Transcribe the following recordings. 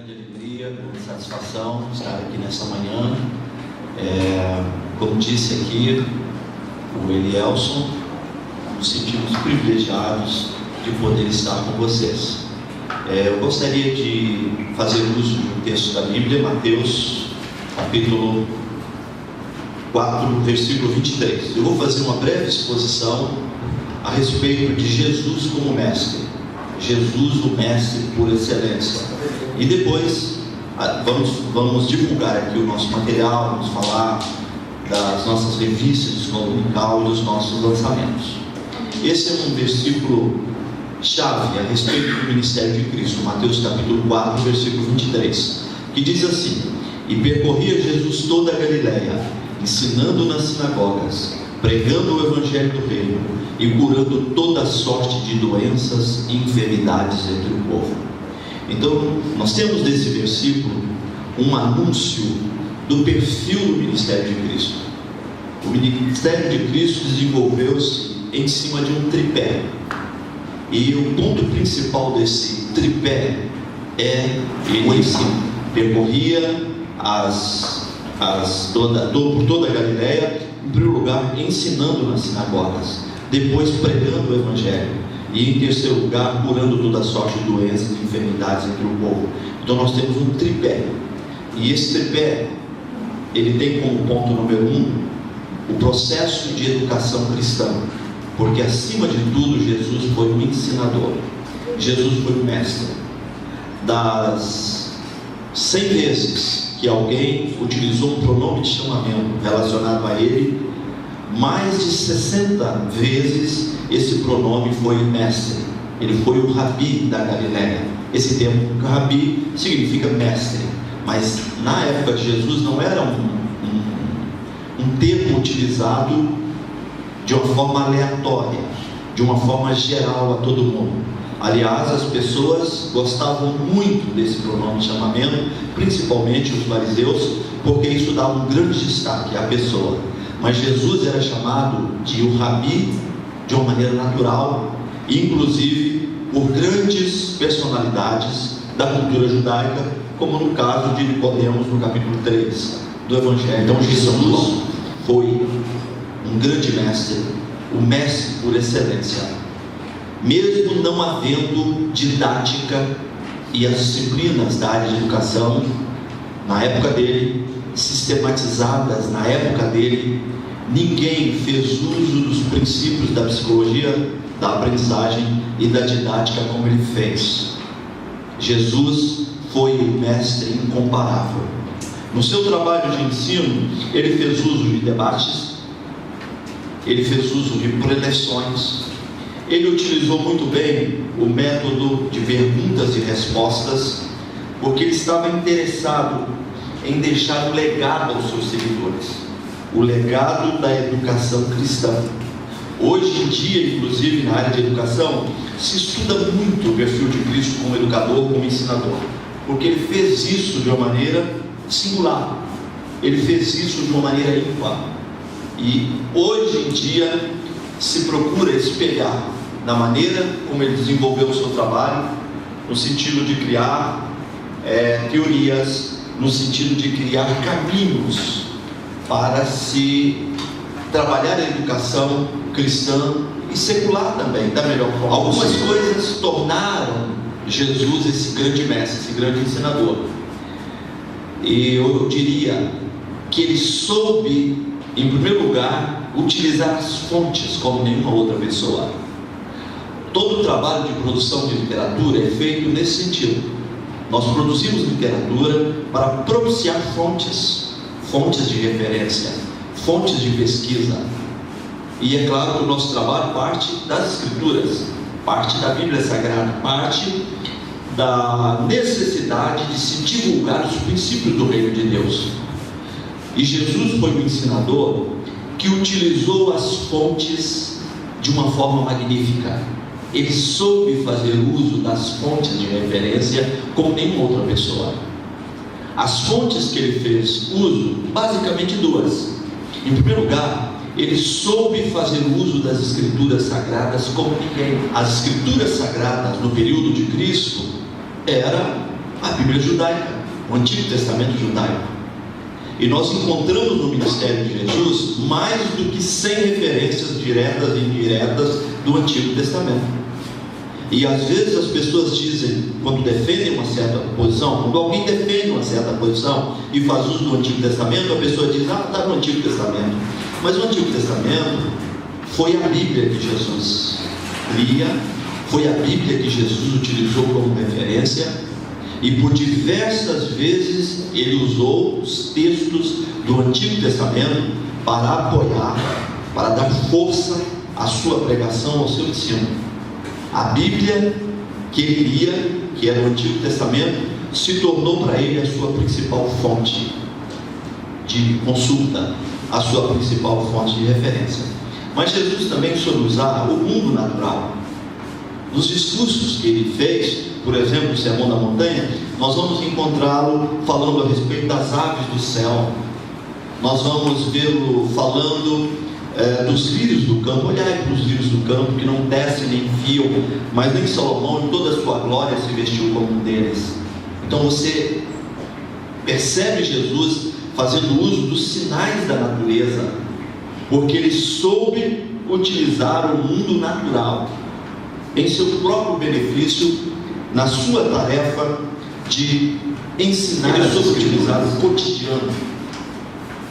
grande alegria, grande satisfação estar aqui nessa manhã. Como disse aqui o Elielson, nos sentimos privilegiados de poder estar com vocês. Eu gostaria de fazer uso de um texto da Bíblia, Mateus, capítulo 4, versículo 23. Eu vou fazer uma breve exposição a respeito de Jesus como mestre. Jesus, o mestre por excelência. E depois vamos divulgar aqui o nosso material, vamos falar das nossas revistas de escola dominical e dos nossos lançamentos. Esse é um versículo chave a respeito do ministério de Cristo, Mateus capítulo 4, versículo 23, que diz assim: E percorria Jesus toda a Galileia, ensinando nas sinagogas, pregando o evangelho do reino e curando toda sorte de doenças e enfermidades entre o povo. Então, nós temos nesse versículo um anúncio do perfil do ministério de Cristo. O ministério de Cristo desenvolveu-se em cima de um tripé. E o ponto principal desse tripé é o ensino. Percorria por toda a Galileia, em primeiro lugar, ensinando nas sinagogas, depois pregando o evangelho, e em terceiro lugar, curando toda sorte de doenças e enfermidades entre o povo. Então nós temos um tripé, e esse tripé, ele tem como ponto número 1, o processo de educação cristã, porque acima de tudo, Jesus foi um ensinador, Jesus foi um mestre. Das 100 vezes que alguém utilizou um pronome de chamamento relacionado a ele, mais de 60 vezes esse pronome foi mestre. Ele foi o Rabi da Galileia. Esse termo Rabi significa mestre, mas na época de Jesus não era um termo utilizado de uma forma aleatória, de uma forma geral a todo mundo. Aliás, as pessoas gostavam muito desse pronome de chamamento, principalmente os fariseus, porque isso dava um grande destaque à pessoa. Mas Jesus era chamado de o Rabi de uma maneira natural, inclusive por grandes personalidades da cultura judaica, como no caso de Nicodemos, no capítulo 3 do Evangelho. Então Jesus foi um grande mestre, o mestre por excelência, mesmo não havendo didática e as disciplinas da área de educação na época dele, sistematizadas na época dele. Ninguém fez uso dos princípios da psicologia, da aprendizagem e da didática como ele fez. Jesus foi um mestre incomparável. No seu trabalho de ensino, ele fez uso de debates, ele fez uso de preleções, ele utilizou muito bem o método de perguntas e respostas, porque ele estava interessado em deixar um legado aos seus seguidores, o legado da educação cristã. Hoje em dia, inclusive na área de educação, se estuda muito o perfil de Cristo como educador, como ensinador, porque ele fez isso de uma maneira singular, ele fez isso de uma maneira ímpar. E hoje em dia se procura espelhar na maneira como ele desenvolveu o seu trabalho, no sentido de criar teorias, no sentido de criar caminhos para se trabalhar a educação cristã e secular também, da melhor forma. Algumas coisas tornaram Jesus esse grande mestre, esse grande ensinador. E eu diria que ele soube, em primeiro lugar, utilizar as fontes como nenhuma outra pessoa. Todo o trabalho de produção de literatura é feito nesse sentido. Nós produzimos literatura para propiciar fontes de referência, fontes de pesquisa. E é claro que o nosso trabalho parte das Escrituras, parte da Bíblia Sagrada, parte da necessidade de se divulgar os princípios do reino de Deus. E Jesus foi um ensinador que utilizou as fontes de uma forma magnífica. Ele soube fazer uso das fontes de referência como nenhuma outra pessoa. As fontes que ele fez uso, basicamente duas. Em primeiro lugar, ele soube fazer uso das Escrituras Sagradas como ninguém. As Escrituras Sagradas no período de Cristo era A Bíblia judaica, o Antigo Testamento judaico. E nós encontramos no ministério de Jesus mais do que 100 referências diretas e indiretas do Antigo Testamento. E às vezes as pessoas dizem, quando defendem uma certa posição, quando alguém defende uma certa posição e faz uso do Antigo Testamento, a pessoa diz, está no Antigo Testamento. Mas o Antigo Testamento foi a Bíblia que Jesus lia, foi a Bíblia que Jesus utilizou como referência, e por diversas vezes ele usou os textos do Antigo Testamento para apoiar, para dar força à sua pregação, ao seu ensino. A Bíblia que ele lia, que era o Antigo Testamento, se tornou para ele a sua principal fonte de consulta, a sua principal fonte de referência. Mas Jesus também soube usar o mundo natural. Nos discursos que ele fez, por exemplo, o Sermão da Montanha, nós vamos encontrá-lo falando a respeito das aves do céu. Nós vamos vê-lo falando dos lírios do campo. Olhai para os lírios do campo, que não descem nem fiam, mas nem Salomão em toda a sua glória se vestiu como um deles. Então você percebe Jesus fazendo uso dos sinais da natureza, porque ele soube utilizar o mundo natural em seu próprio benefício, na sua tarefa de ensinar. Ele soube utilizar o cotidiano,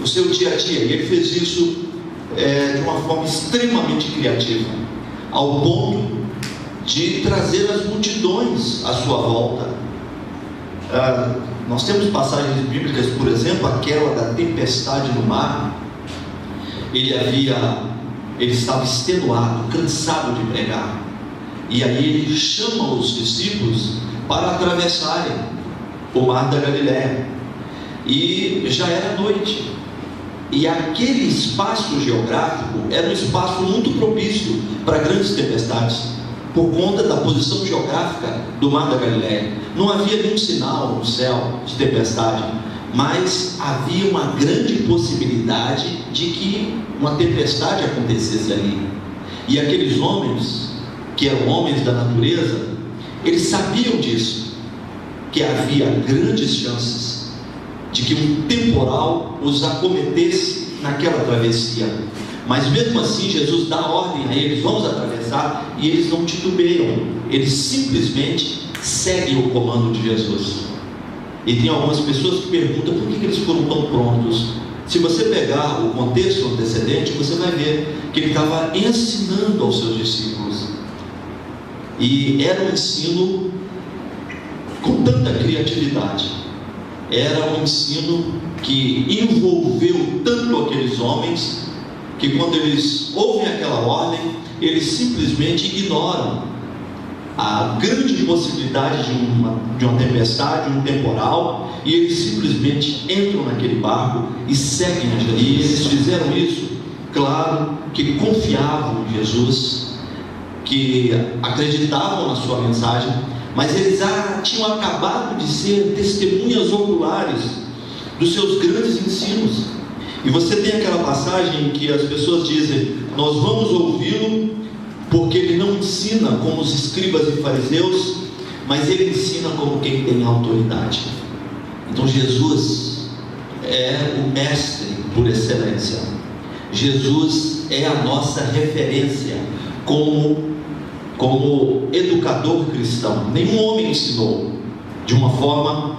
o seu dia a dia, e ele fez isso de uma forma extremamente criativa, ao ponto de trazer as multidões à sua volta. Nós temos passagens bíblicas, por exemplo, aquela da tempestade no mar. Ele estava extenuado, cansado de pregar, e aí ele chama os discípulos para atravessarem o mar da Galileia, e já era noite, e aquele espaço geográfico era um espaço muito propício para grandes tempestades, por conta da posição geográfica do mar da Galileia. Não havia nenhum sinal no céu de tempestade, mas havia uma grande possibilidade de que uma tempestade acontecesse ali. E aqueles homens, que eram homens da natureza, eles sabiam disso, que havia grandes chances de que um temporal os acometesse naquela travessia. Mas mesmo assim Jesus dá ordem a eles, vamos atravessar, e eles não titubeiam, eles simplesmente seguem o comando de Jesus. E tem algumas pessoas que perguntam por que eles foram tão prontos. Se você pegar o contexto antecedente, você vai ver que ele estava ensinando aos seus discípulos, e era um ensino com tanta criatividade, era um ensino que envolveu tanto aqueles homens, que quando eles ouvem aquela ordem, eles simplesmente ignoram a grande possibilidade de uma tempestade, um temporal, e eles simplesmente entram naquele barco e seguem a Jesus. E eles fizeram isso, claro, que confiavam em Jesus, que acreditavam na sua mensagem, mas eles tinham acabado de ser testemunhas oculares dos seus grandes ensinos. E você tem aquela passagem em que as pessoas dizem: nós vamos ouvi-lo porque ele não ensina como os escribas e fariseus, mas ele ensina como quem tem autoridade. Então Jesus é o mestre por excelência. Jesus é a nossa referência como educador cristão. Nenhum homem ensinou de uma forma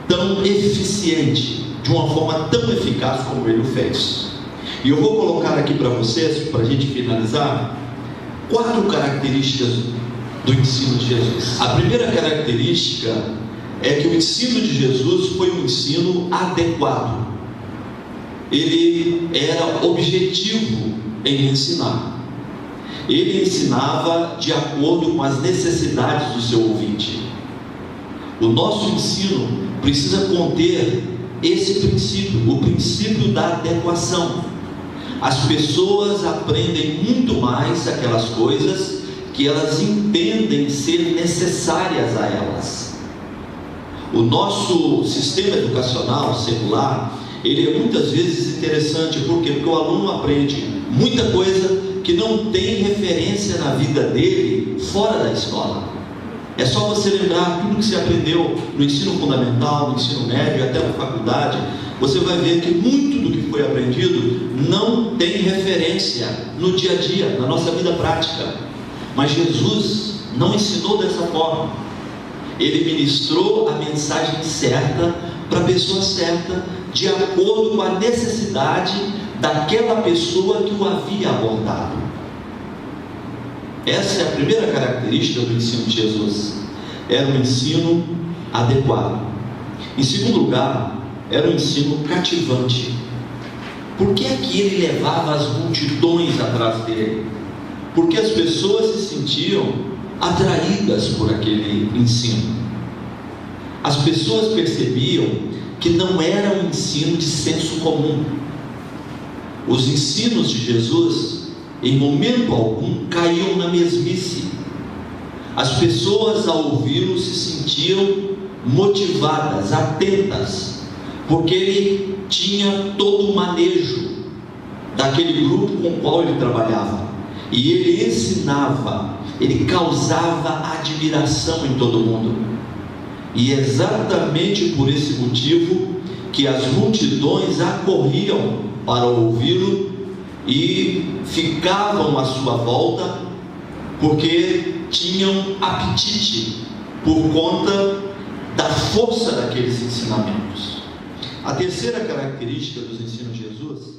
tão eficiente, de uma forma tão eficaz como ele o fez. E eu vou colocar aqui para vocês, para a gente finalizar, 4 características do ensino de Jesus. A primeira característica é que o ensino de Jesus foi um ensino adequado. Ele era objetivo em ensinar. Ele ensinava de acordo com as necessidades do seu ouvinte. O nosso ensino precisa conter esse princípio, o princípio da adequação. As pessoas aprendem muito mais aquelas coisas que elas entendem ser necessárias a elas. O nosso sistema educacional secular, ele é muitas vezes interessante. Por quê? Porque o aluno aprende muita coisa que não tem referência na vida dele fora da escola. É só você lembrar tudo que você aprendeu no ensino fundamental, no ensino médio, até na faculdade. Você vai ver que muito do que foi aprendido não tem referência no dia a dia, na nossa vida prática. Mas Jesus não ensinou dessa forma. Ele ministrou a mensagem certa para a pessoa certa, de acordo com a necessidade daquela pessoa que o havia abordado. Essa é a primeira característica do ensino de Jesus. Era um ensino adequado. Em segundo lugar, era um ensino cativante. Por que é que ele levava as multidões atrás dele? Porque as pessoas se sentiam atraídas por aquele ensino. As pessoas percebiam que não era um ensino de senso comum. Os ensinos de Jesus, em momento algum, caíam na mesmice. As pessoas, ao ouvi-lo, se sentiam motivadas, atentas, porque ele tinha todo o manejo daquele grupo com o qual ele trabalhava, e ele ensinava, ele causava admiração em todo mundo. E é exatamente por esse motivo que as multidões acorriam para ouvi-lo e ficavam à sua volta, porque tinham apetite por conta da força daqueles ensinamentos. A terceira característica dos ensinos de Jesus